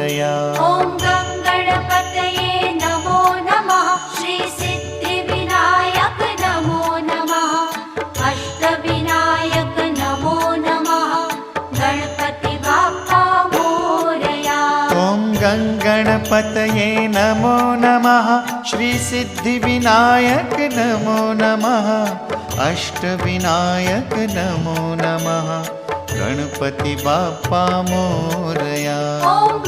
मोरया। ॐ गणपतये नमो नमः। श्री सिद्धिविनायक नमो नमः। अष्टविनायक नमो नमः। गणपति बाप्पा मोरया। ॐ गणपतये नमो नमः। श्री सिद्धिविनायक नमो नमः। अष्टविनायक नमो नमः। गणपति बाप्पा मोरया। ॐ